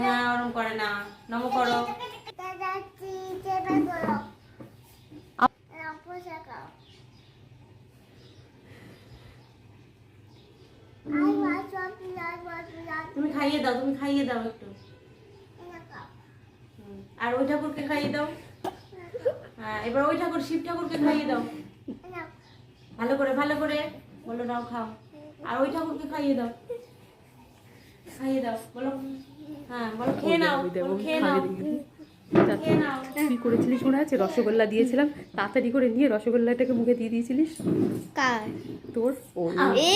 না ওরম করে না, নমো করো। তুমি খাইয়ে দাও, তুমি খাইয়ে দাও একটু। আর ওই ঠাকুরকে খাইয়ে দাও। হ্যাঁ, এবার ওই ঠাকুর, শিব ঠাকুরকে খাইয়ে দাও ভালো করে, ভালো করে বলো, নাও খাও। আর ওই ঠাকুরকে খাইয়ে দাও, খাইয়ে দাও, বলো। হ্যাঁ বলো, খেয়ে নাও, বলো, খেয়ে নাও, খেয়ে নাও। কি করেছিলিস মনে আছে? রসগোল্লা দিয়েছিলাম, তাড়াতাড়ি করে নিয়ে রসগোল্লাটাকে মুখে দিয়ে দিয়েছিলিস। কার? তোর ও এ